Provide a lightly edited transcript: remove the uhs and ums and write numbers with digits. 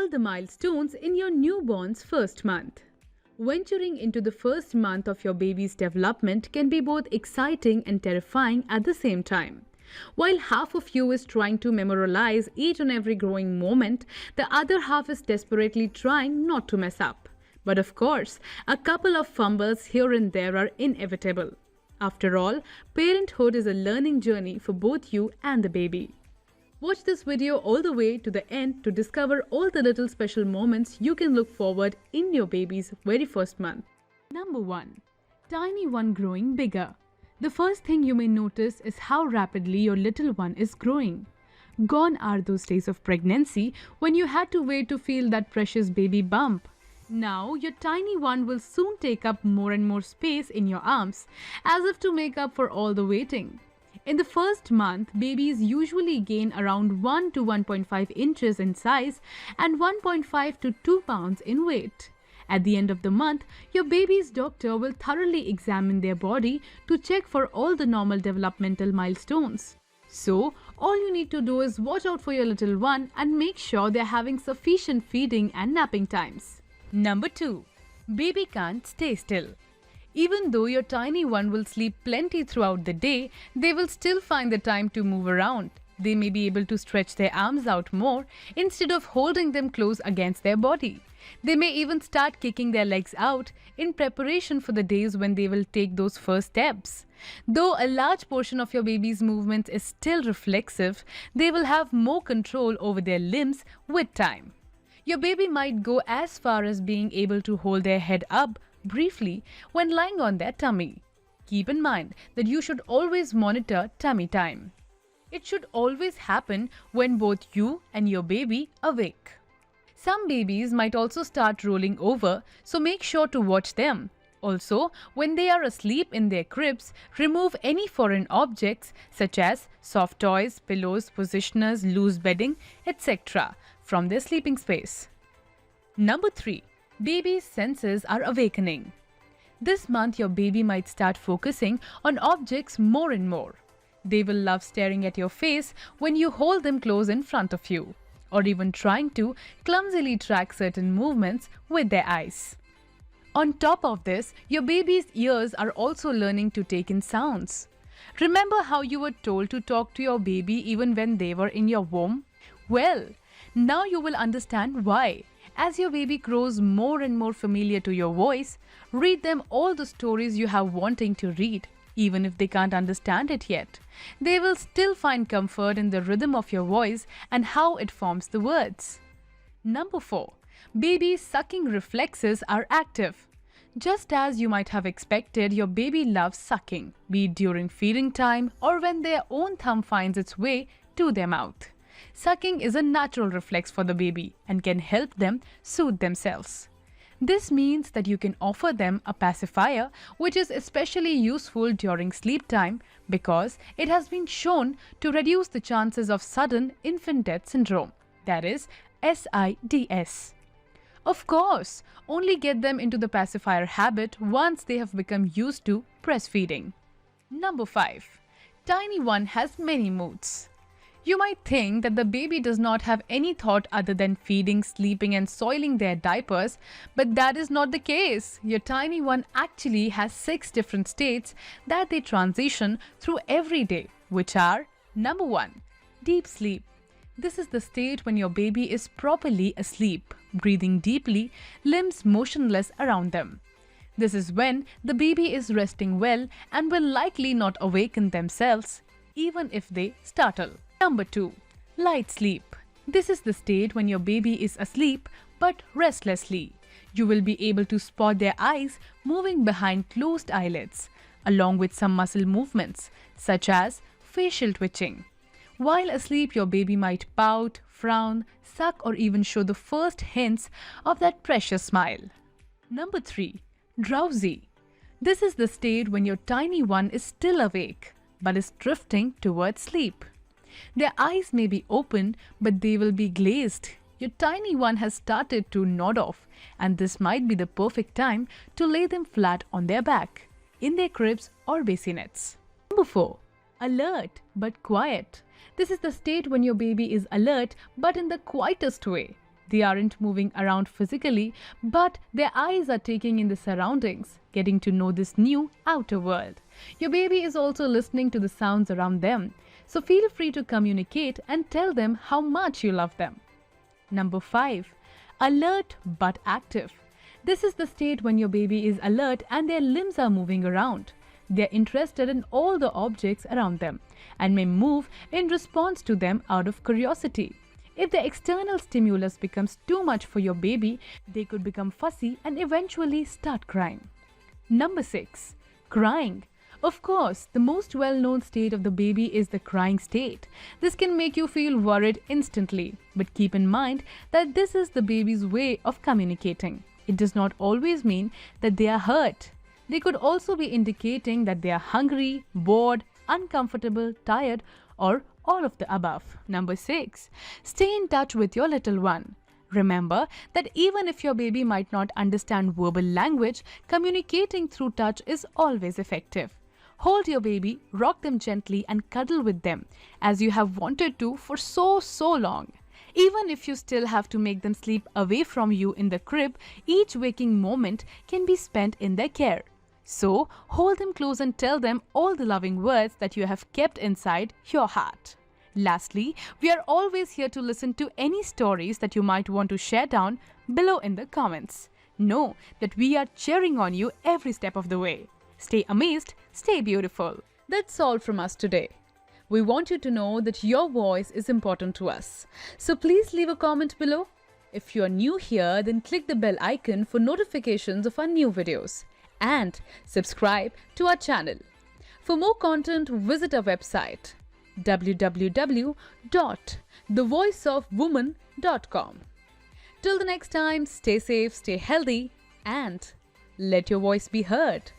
all the milestones in your newborn's first month. Venturing into the first month of your baby's development can be both exciting and terrifying at the same time. While half of you is trying to memorialize each and every growing moment, the other half is desperately trying not to mess up. But of course, a couple of fumbles here and there are inevitable. After all, parenthood is a learning journey for both you and the baby. Watch this video all the way to the end to discover all the little special moments you can look forward in your baby's very first month. Number 1. Tiny one growing bigger. The first thing you may notice is how rapidly your little one is growing. Gone are those days of pregnancy when you had to wait to feel that precious baby bump. Now, your tiny one will soon take up more and more space in your arms, as if to make up for all the waiting. In the first month, babies usually gain around 1 to 1.5 inches in size and 1.5 to 2 pounds in weight. At the end of the month, your baby's doctor will thoroughly examine their body to check for all the normal developmental milestones. So, all you need to do is watch out for your little one and make sure they're having sufficient feeding and napping times. Number 2. Baby can't stay still. Even though your tiny one will sleep plenty throughout the day, they will still find the time to move around. They may be able to stretch their arms out more instead of holding them close against their body. They may even start kicking their legs out in preparation for the days when they will take those first steps. Though a large portion of your baby's movements is still reflexive, they will have more control over their limbs with time. Your baby might go as far as being able to hold their head up briefly when lying on their tummy. Keep in mind that you should always monitor tummy time. It should always happen when both you and your baby are awake. Some babies might also start rolling over, so make sure to watch them. Also, when they are asleep in their cribs, remove any foreign objects such as soft toys, pillows, positioners, loose bedding, etc. from their sleeping space. Number 3. Baby's senses are awakening. This month, your baby might start focusing on objects more and more. They will love staring at your face when you hold them close in front of you, or even trying to clumsily track certain movements with their eyes. On top of this, your baby's ears are also learning to take in sounds. Remember how you were told to talk to your baby even when they were in your womb? Well, now you will understand why. As your baby grows more and more familiar to your voice, read them all the stories you have wanting to read. Even if they can't understand it yet, they will still find comfort in the rhythm of your voice and how it forms the words. Number 4. Baby's sucking reflexes are active. Just as you might have expected, your baby loves sucking, be it during feeding time or when their own thumb finds its way to their mouth. Sucking is a natural reflex for the baby and can help them soothe themselves. This means that you can offer them a pacifier, which is especially useful during sleep time because it has been shown to reduce the chances of sudden infant death syndrome, that is SIDS. Of course, only get them into the pacifier habit once they have become used to breastfeeding. Number 5. Tiny one has many moods. You might think that the baby does not have any thought other than feeding, sleeping and soiling their diapers, but that is not the case. Your tiny one actually has 6 different states that they transition through every day, which are: Number 1. Deep sleep. This is the state when your baby is properly asleep, breathing deeply, limbs motionless around them. This is when the baby is resting well and will likely not awaken themselves, even if they startle. Number 2. Light sleep. This is the state when your baby is asleep but restlessly. You will be able to spot their eyes moving behind closed eyelids, along with some muscle movements, such as facial twitching. While asleep, your baby might pout, frown, suck, or even show the first hints of that precious smile. Number 3. Drowsy. This is the state when your tiny one is still awake but is drifting towards sleep. Their eyes may be open, but they will be glazed. Your tiny one has started to nod off, and this might be the perfect time to lay them flat on their back, in their cribs or bassinets. Number 4. Alert but quiet. This is the state when your baby is alert but in the quietest way. They aren't moving around physically, but their eyes are taking in the surroundings, getting to know this new outer world. Your baby is also listening to the sounds around them, so feel free to communicate and tell them how much you love them. Number 5. Alert but active. This is the state when your baby is alert and their limbs are moving around. They are interested in all the objects around them and may move in response to them out of curiosity. If the external stimulus becomes too much for your baby, they could become fussy and eventually start crying. Number 6. Crying. Of course, the most well-known state of the baby is the crying state. This can make you feel worried instantly, but keep in mind that this is the baby's way of communicating. It does not always mean that they are hurt. They could also be indicating that they are hungry, bored, uncomfortable, tired, or all of the above. Number 6. Stay in touch with your little one. Remember that even if your baby might not understand verbal language, communicating through touch is always effective. Hold your baby, rock them gently and cuddle with them as you have wanted to for so long. Even if you still have to make them sleep away from you in the crib, each waking moment can be spent in their care. So, hold them close and tell them all the loving words that you have kept inside your heart. Lastly, we are always here to listen to any stories that you might want to share down below in the comments. Know that we are cheering on you every step of the way. Stay amazed, stay beautiful. That's all from us today. We want you to know that your voice is important to us. So please leave a comment below. If you are new here, then click the bell icon for notifications of our new videos. And subscribe to our channel. For more content, visit our website www.thevoiceofwoman.com. Till the next time, stay safe, stay healthy, and let your voice be heard.